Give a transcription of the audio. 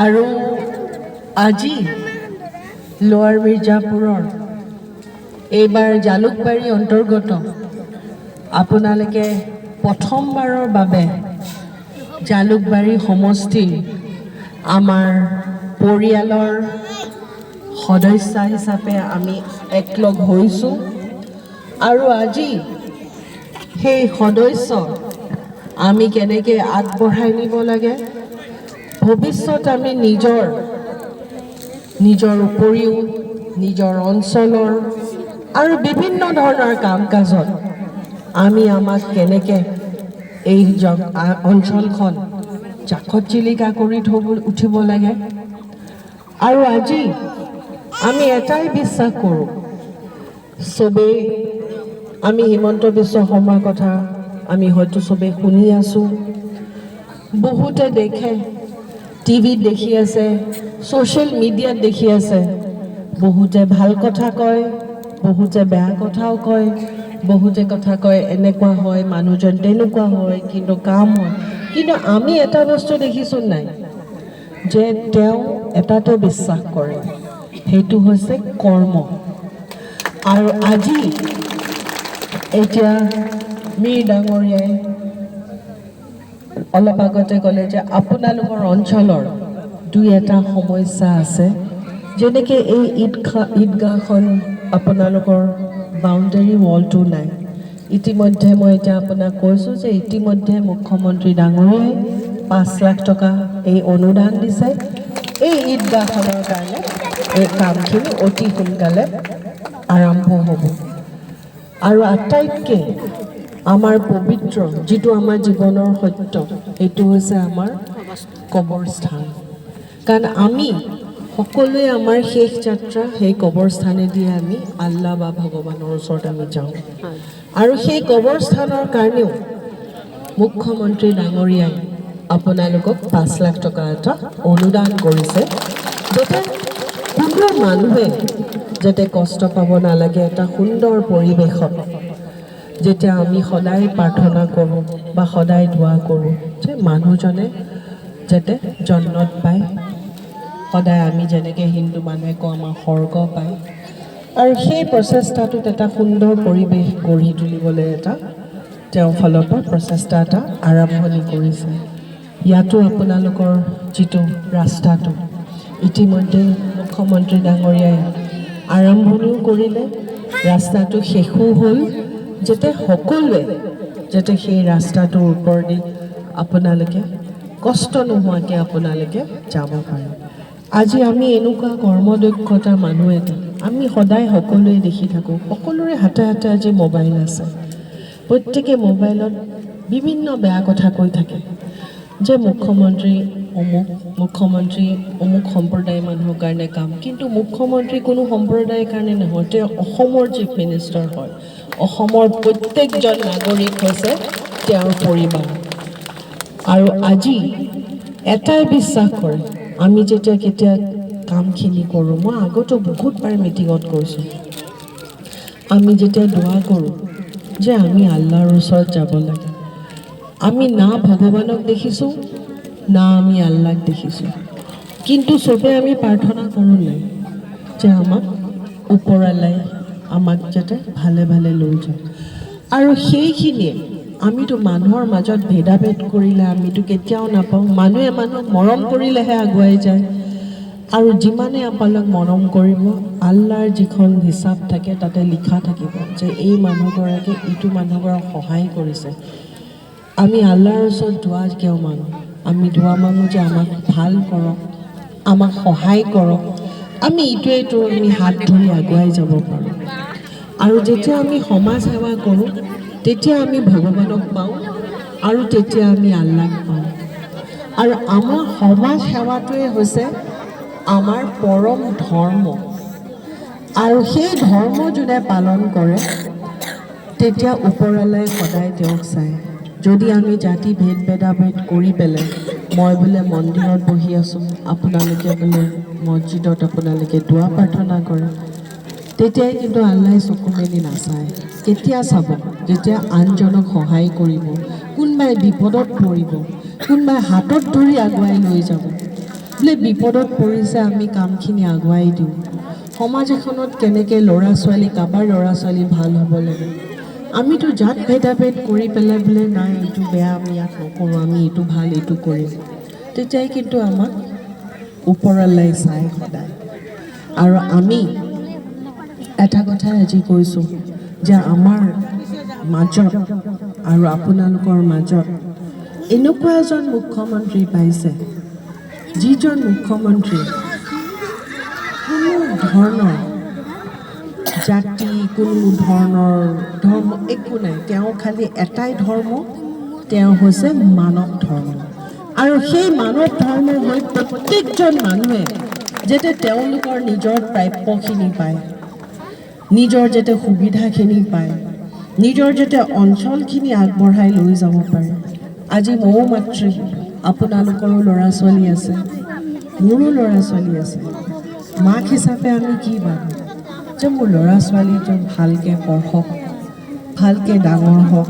আৰু আজি লোৱাৰ মিৰ্জাপুৰৰ এইবাৰ জালুকবাৰী অন্তৰ্গত আপোনালোকে প্ৰথমবাৰৰ বাবে জালুকবাৰী সমষ্টিৰ আমাৰ পৰিয়ালৰ সদস্য হিচাপে আমি একলগ হৈছোঁ আৰু আজি সেই সদস্য আমি কেনেকৈ আগবঢ়াই নিব লাগে ভৱিষ্যত আমি নিজৰ উপৰিও নিজৰ অঞ্চলৰ আৰু বিভিন্ন ধৰণৰ কাম কাজত আমি আমাক কেনেকৈ এই অঞ্চলখন জাকত জিলিকা কৰি উঠিব লাগে আৰু আজি আমি এটাই বিশ্বাস কৰোঁ চবেই আমি হিমন্ত বিশ্ব শৰ্মাৰ কথা আমি হয়তো চবেই শুনি আছোঁ বহুতে দেখে টিভিত দেখি আছে ছ'চিয়েল মিডিয়াত দেখি আছে বহুতে ভাল কথা কয় বহুতে বেয়া কথাও কয় বহুতে কথা কয় এনেকুৱা হয় মানুহজন তেনেকুৱা হয় কিন্তু কাম হয় কিন্তু আমি এটা বস্তু দেখিছোঁ নাই যে তেওঁ এটাতে বিশ্বাস কৰে সেইটো হৈছে কৰ্ম আৰু আজি এতিয়া মীৰ ডাঙৰীয়াই অলপ আগতে ক'লে যে আপোনালোকৰ অঞ্চলৰ দুই এটা সমস্যা আছে যেনেকৈ এই ঈদগাহখন আপোনালোকৰ বাউণ্ডেৰী ৱালটো নাই ইতিমধ্যে মই এতিয়া আপোনাক কৈছোঁ যে ইতিমধ্যে মুখ্যমন্ত্ৰী ডাঙৰীয়াই 5 লাখ টকা এই অনুদান দিছে এই ঈদগাহখনৰ কাৰণে এই কামখিনি অতি সোনকালে আৰম্ভ হ'ব আৰু আটাইতকৈ আমাৰ পবিত্ৰ যিটো আমাৰ জীৱনৰ সত্য এইটো হৈছে আমাৰ কবৰস্থান কাৰণ আমি সকলোৱে আমাৰ শেষ যাত্ৰা সেই কবৰস্থানেদি আমি আল্লাহ বা ভগৱানৰ ওচৰত আমি যাওঁ আৰু সেই কবৰস্থানৰ কাৰণেও মুখ্যমন্ত্ৰী ডাঙৰীয়াই আপোনালোকক 5 লাখ টকা এটা অনুদান কৰিছে যাতে কোনো মানুহে যাতে কষ্ট পাব নালাগে এটা সুন্দৰ পৰিৱেশত যেতিয়া আমি সদায় প্ৰাৰ্থনা কৰোঁ বা সদায় দোৱা কৰোঁ যে মানুহজনে যাতে জন্নত পায় সদায় আমি যেনেকৈ হিন্দু মানুহে কওঁ আমাৰ স্বৰ্গ পায় আৰু সেই প্ৰচেষ্টাটোত এটা সুন্দৰ পৰিৱেশ গঢ়ি তুলিবলৈ এটা তেওঁৰ ফালৰ পৰা প্ৰচেষ্টা এটা আৰম্ভণি কৰিছে ইয়াতো আপোনালোকৰ যিটো ৰাস্তাটো ইতিমধ্যে মুখ্যমন্ত্ৰী ডাঙৰীয়াই আৰম্ভণিও কৰিলে ৰাস্তাটো শেষো হ'ল যাতে সকলোৱে যাতে সেই ৰাস্তাটোৰ ওপৰেদি আপোনালোকে কষ্ট নোহোৱাকৈ আপোনালোকে যাব পাৰে আজি আমি এনেকুৱা কৰ্মদক্ষতা মানুহ এটা আমি সদায় সকলোৱে দেখি থাকোঁ সকলোৰে হাতে হাতে আজি মোবাইল আছে প্ৰত্যেকে মোবাইলত বিভিন্ন বেয়া কথা কৈ থাকে যে মুখ্যমন্ত্ৰী অমুক সম্প্ৰদায়ৰ মানুহৰ কাৰণে কাম কিন্তু মুখ্যমন্ত্ৰী কোনো সম্প্ৰদায়ৰ কাৰণে নহয় তেওঁ অসমৰ চিফ মিনিষ্টাৰ হয় অসমৰ প্ৰত্যেকজন নাগৰিক হৈছে তেওঁৰ পৰিবাৰ আৰু আজি এটাই বিশ্বাস কৰে আমি যেতিয়া কেতিয়া কামখিনি কৰোঁ মই আগতো বহুতবাৰ মিটিঙত কৈছোঁ আমি যেতিয়া দোৱা কৰোঁ যে আমি আল্লাহৰ ওচৰত যাব লাগে আমি না ভগৱানক দেখিছোঁ না আমি আল্লাহক দেখিছোঁ কিন্তু চবে আমি প্ৰাৰ্থনা কৰোঁ নাই যে আমাক ওপৰৱালাই আমাক যাতে ভালে ভালে লৈ যাওক আৰু সেইখিনিয়ে আমিতো মানুহৰ মাজত ভেদাভেদ কৰিলে আমিতো কেতিয়াও নাপাওঁ মানুহে মানুহক মৰম কৰিলেহে আগুৱাই যায় আৰু যিমানে আপোনালোক মৰম কৰিব আল্লাহৰ যিখন হিচাপ থাকে তাতে লিখা থাকিব যে এই মানুহগৰাকীয়ে ইটো মানুহগৰাক সহায় কৰিছে আমি আল্লাহৰ ওচৰত দোৱা কিয় মানো আমি দোৱা মানো যে আমাক ভাল কৰক আমাক সহায় কৰক আমি ইটোৱেটো আমি হাত ধৰি আগুৱাই যাব পাৰোঁ আৰু যেতিয়া আমি সমাজ সেৱা কৰোঁ তেতিয়া আমি ভগৱানক পাওঁ আৰু তেতিয়া আমি আল্লাহক পাওঁ আৰু আমাৰ সমাজ সেৱাটোৱে হৈছে আমাৰ পৰম ধৰ্ম আৰু সেই ধৰ্ম যোনে পালন কৰে তেতিয়া ওপৰৱালাই সদায় তেওঁক চায় যদি আমি জাতি ভেদাভেদ কৰি পেলাই মই বোলে মন্দিৰত বহি আছোঁ আপোনালোকে বোলে মছজিদত আপোনালোকে দোৱা প্ৰাৰ্থনা কৰে তেতিয়াই কিন্তু আল্লাই চকু মেলি নাচায় কেতিয়া চাব যেতিয়া আনজনক সহায় কৰিব কোনোবাই বিপদত পৰিব কোনোবাই হাতত ধৰি আগুৱাই লৈ যাব বোলে বিপদত পৰিছে আমি কামখিনি আগুৱাই দিওঁ সমাজ এখনত কেনেকৈ ল'ৰা ছোৱালী কাবাৰ ল'ৰা ছোৱালী ভাল হ'ব লাগে আমিতো জাত ভেদাভেদ কৰি পেলাই বোলে নাই এইটো বেয়া আমি ইয়াত নকৰোঁ আমি এইটো ভাল এইটো কৰিম তেতিয়াই কিন্তু আমাক ওপৰলৈ চাই সদায় আৰু আমি এটা কথাই আজি কৈছোঁ যে আমাৰ মাজত আৰু আপোনালোকৰ মাজত এনেকুৱা এজন মুখ্যমন্ত্ৰী পাইছে যিজন মুখ্যমন্ত্ৰী কোনো ধৰণৰ জাতি কোনো ধৰণৰ ধৰ্ম একো নাই তেওঁ খালি এটাই ধৰ্ম তেওঁ হৈছে মানৱ ধৰ্ম আৰু সেই মানৱ ধৰ্ম হৈ প্ৰত্যেকজন মানুহে যাতে তেওঁলোকৰ নিজৰ প্ৰাপ্যখিনি পায় নিজৰ যাতে সুবিধাখিনি পায় নিজৰ যাতে অঞ্চলখিনি আগবঢ়াই লৈ যাব পাৰে আজি ময়ো মাতৃ আপোনালোকৰো ল'ৰা ছোৱালী আছে মোৰো ল'ৰা ছোৱালী আছে মাক হিচাপে আমি কি ভাবোঁ যে মোৰ ল'ৰা ছোৱালীজন ভালকৈ পঢ়ক ভালকৈ ডাঙৰ হওক